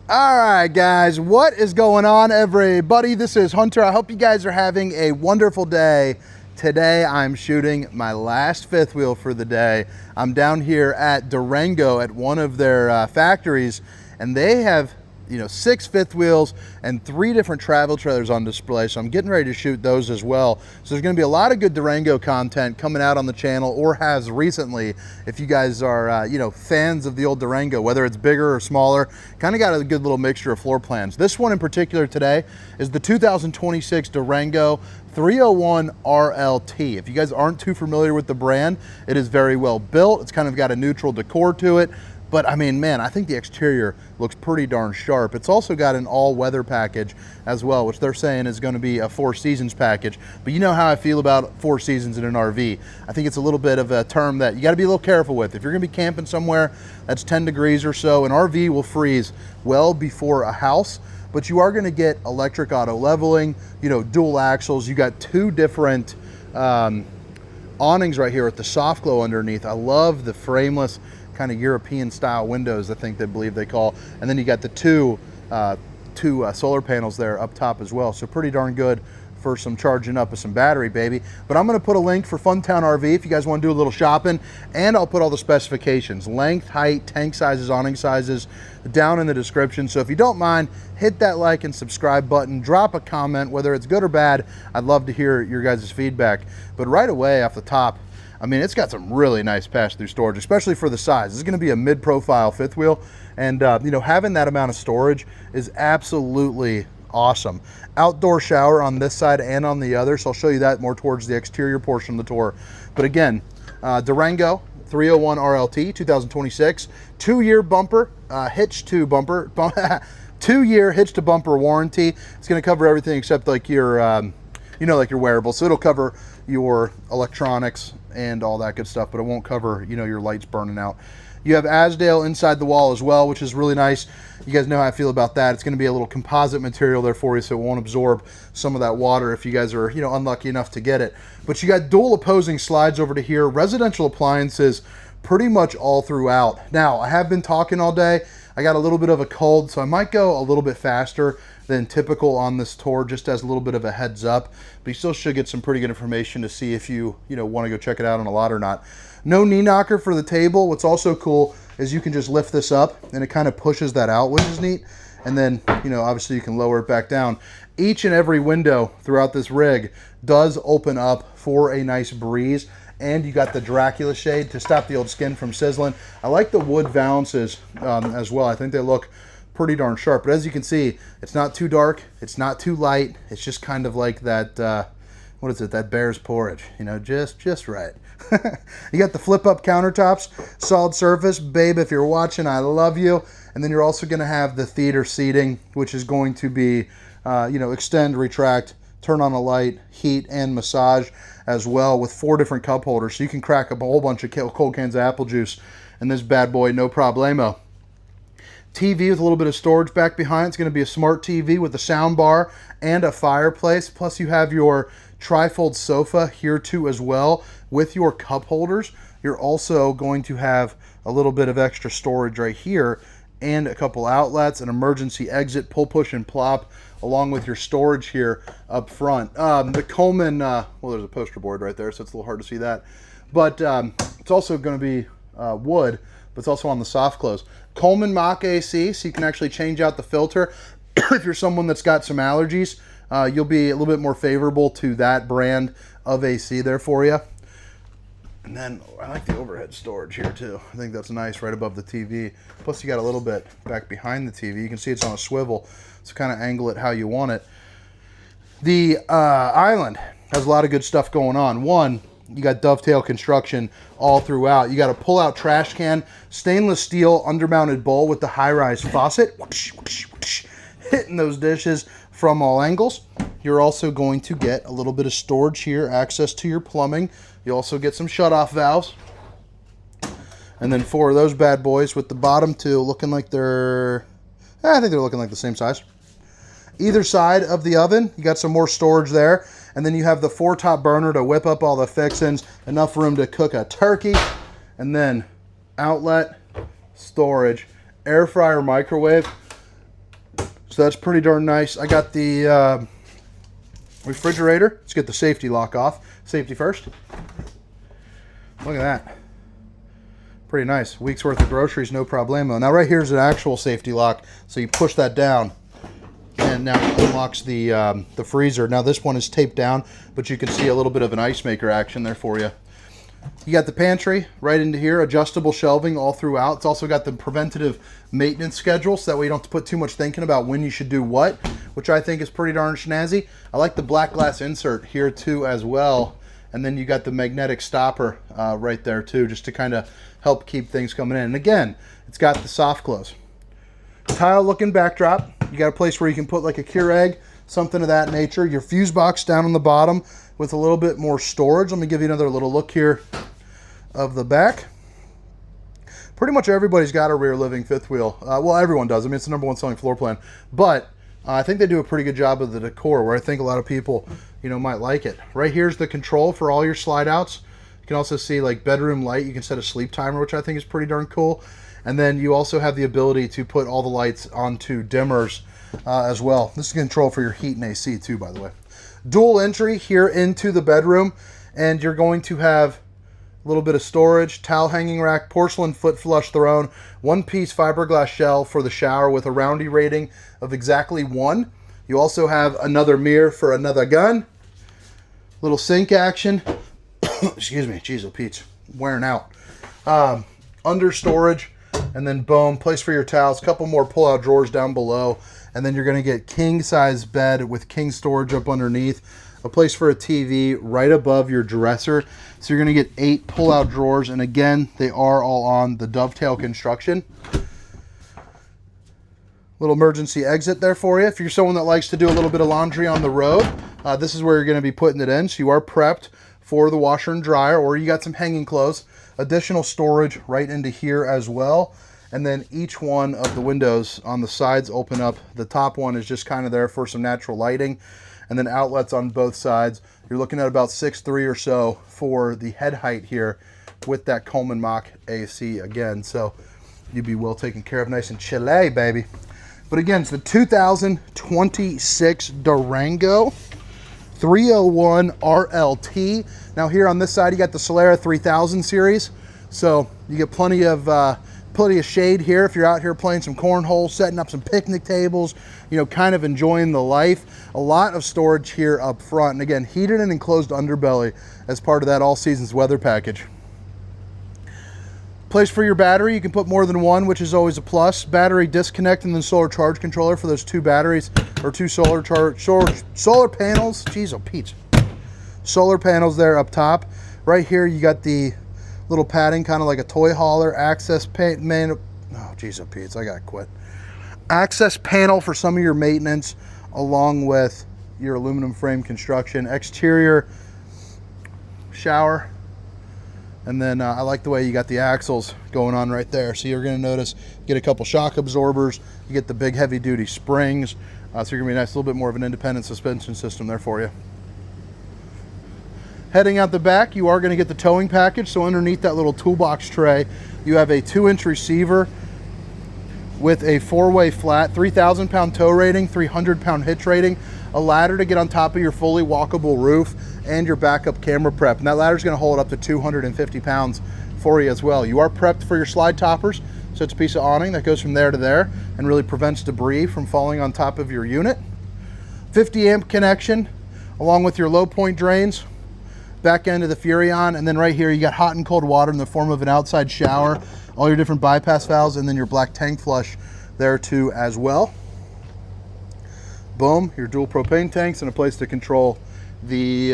All right, guys, what is going on, everybody? This is Hunter. I hope you guys are having a wonderful day. Today, I'm shooting my last fifth wheel for the day. I'm down here at Durango at one of their factories, and they have 6 fifth wheels and 3 different travel trailers on display. So I'm getting ready to shoot those as well. So there's going to be a lot of good Durango content coming out on the channel, or has recently. If you guys are fans of the old Durango, whether it's bigger or smaller, kind of got a good little mixture of floor plans. This one in particular today is the 2026 Durango 301 RLT. If you guys aren't too familiar with the brand, it is very well built. It's kind of got a neutral decor to it. But I mean, man, I think the exterior looks pretty darn sharp. It's also got an all-weather package as well, which they're saying is going to be a 4 seasons package. But you know how I feel about 4 seasons in an RV. I think it's a little bit of a term that you got to be a little careful with. If you're going to be camping somewhere that's 10 degrees or so, an RV will freeze well before a house. But you are going to get electric auto leveling, dual axles. You got 2 different awnings right here with the soft glow underneath. I love the frameless kind of European style windows, I think they believe they call. And then you got the two solar panels there up top as well. So pretty darn good for some charging up of some battery, baby. But I'm going to put a link for Funtown RV if you guys want to do a little shopping, and I'll put all the specifications, length, height, tank sizes, awning sizes, down in the description. So if you don't mind, hit that like and subscribe button, drop a comment, whether it's good or bad. I'd love to hear your guys' feedback. But right away off the top, I mean, it's got some really nice pass-through storage, especially for the size. This is going to be a mid-profile fifth wheel, and having that amount of storage is absolutely awesome. Outdoor shower on this side and on the other, so I'll show you that more towards the exterior portion of the tour. But again, Durango 301 RLT 2026, 2-year bumper, hitch to bumper, 2-year hitch to bumper warranty. It's going to cover everything except like your like your wearables. So it'll cover your electronics and all that good stuff, but it won't cover your lights burning out. You have Asdale inside the wall as well, which is really nice. You guys know how I feel about that. It's going to be a little composite material there for you, so it won't absorb some of that water if you guys are unlucky enough to get it. But you got dual opposing slides over to here, residential appliances pretty much all throughout. Now, I have been talking all day. I got a little bit of a cold, so I might go a little bit faster than typical on this tour, just as a little bit of a heads up. But you still should get some pretty good information to see if you want to go check it out on a lot or not. No knee knocker for the table. What's also cool is you can just lift this up and it kind of pushes that out, which is neat. And then obviously you can lower it back down. Each and every window throughout this rig does open up for a nice breeze. And you got the Dracula shade to stop the old skin from sizzling. I like the wood valances as well. I think they look pretty darn sharp. But as you can see, it's not too dark, it's not too light. It's just kind of like that, what is it, that bear's porridge, just right. You got the flip up countertops, solid surface. Babe, if you're watching, I love you. And then you're also going to have the theater seating, which is going to be, extend, retract, turn on a light, heat, and massage as well, with 4 different cup holders. So you can crack up a whole bunch of cold cans of apple juice in this bad boy, no problemo. TV with a little bit of storage back behind. It's going to be a smart TV with a sound bar and a fireplace. Plus you have your trifold sofa here too as well with your cup holders. You're also going to have a little bit of extra storage right here and a couple outlets, an emergency exit, pull, push, and plop, along with your storage here up front. The Coleman, well, there's a poster board right there, so it's a little hard to see that. But it's also going to be wood, but it's also on the soft close. Coleman Mach AC, so you can actually change out the filter. If you're someone that's got some allergies, you'll be a little bit more favorable to that brand of AC there for you. And then I like the overhead storage here too. I think that's nice right above the TV. Plus you got a little bit back behind the TV. You can see it's on a swivel, so kind of angle it how you want it. The island has a lot of good stuff going on. One, you got dovetail construction all throughout. You got a pull-out trash can, stainless steel undermounted bowl with the high-rise faucet, hitting those dishes from all angles. You're also going to get a little bit of storage here, access to your plumbing. You also get some shut-off valves. And then 4 of those bad boys with the bottom 2 looking like they're, I think they're looking like the same size. Either side of the oven, you got some more storage there. And then you have the 4-top burner to whip up all the fixings, enough room to cook a turkey. And then outlet, storage, air fryer, microwave. So that's pretty darn nice. I got the refrigerator. Let's get the safety lock off. Safety first. Look at that. Pretty nice. Week's worth of groceries, no problemo. Now right here's an actual safety lock. So you push that down and now it unlocks the freezer. Now this one is taped down, but you can see a little bit of an ice maker action there for you. You got the pantry right into here, adjustable shelving all throughout. It's also got the preventative maintenance schedule, so that way you don't have to put too much thinking about when you should do what, which I think is pretty darn snazzy. I like the black glass insert here too as well. And then you got the magnetic stopper right there too, just to kind of help keep things coming in. And again, it's got the soft close. Tile looking backdrop. You got a place where you can put like a Keurig, something of that nature. Your fuse box down on the bottom with a little bit more storage. Let me give you another little look here of the back. Pretty much everybody's got a rear living fifth wheel. Well, everyone does. I mean, it's the #1 selling floor plan. But I think they do a pretty good job of the decor, where I think a lot of people, you know, might like it. Right here's the control for all your slide outs. You can also see like bedroom light. You can set a sleep timer, which I think is pretty darn cool. And then you also have the ability to put all the lights onto dimmers as well. This is control for your heat and AC too, by the way. Dual entry here into the bedroom, and you're going to have a little bit of storage, towel hanging rack, porcelain foot flush throne, one-piece fiberglass shell for the shower with a roundy rating of exactly 1. You also have another mirror for another gun. Little sink action. Excuse me, geez, oh Pete's wearing out. Under storage, and then boom, place for your towels, couple more pull-out drawers down below, and then you're going to get king-size bed with king storage up underneath, a place for a TV right above your dresser. So you're going to get 8 pull-out drawers, and again, they are all on the dovetail construction. Little emergency exit there for you. If you're someone that likes to do a little bit of laundry on the road, this is where you're going to be putting it in. So you are prepped for the washer and dryer, or you got some hanging clothes. Additional storage right into here as well. And then each one of the windows on the sides open up. The top one is just kind of there for some natural lighting, and then outlets on both sides. You're looking at about 6'3" or so for the head height here with that Coleman Mach AC again. So you'd be well taken care of, nice and chilly, baby. But again, it's the 2026 Durango 301 RLT. Now here on this side, you got the Solera 3000 series. So you get plenty of shade here if you're out here playing some cornhole, setting up some picnic tables, you know, kind of enjoying the life. A lot of storage here up front. And again, heated and enclosed underbelly as part of that all seasons weather package. Place for your battery. You can put more than one, which is always a plus. Battery disconnect and then solar charge controller for those 2 batteries, or 2 solar panels. Jeez, oh Pete. Solar panels there up top. Right here, you got the little padding, kind of like a toy hauler. Access panel. Oh, jeez, oh Pete, I gotta quit. Access panel for some of your maintenance, along with your aluminum frame construction. Exterior shower. And then I like the way you got the axles going on right there. So you're going to notice, you get a couple shock absorbers, you get the big heavy duty springs. So you're going to be nice, a little bit more of an independent suspension system there for you. Heading out the back, you are going to get the towing package. So underneath that little toolbox tray, you have a 2-inch receiver with a 4-way flat, 3,000 pound tow rating, 300 pound hitch rating, a ladder to get on top of your fully walkable roof, and your backup camera prep. And that ladder is going to hold up to 250 pounds for you as well. You are prepped for your slide toppers. So it's a piece of awning that goes from there to there and really prevents debris from falling on top of your unit. 50 amp connection along with your low point drains, back end of the Furrion, and then right here you got hot and cold water in the form of an outside shower, all your different bypass valves, and then your black tank flush there too as well. Boom, your dual propane tanks and a place to control the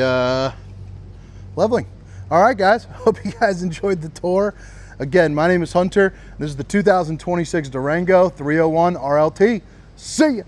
leveling. All right, guys, hope you guys enjoyed the tour. Again, my name is Hunter. This is the 2026 Durango 301 RLT. See ya.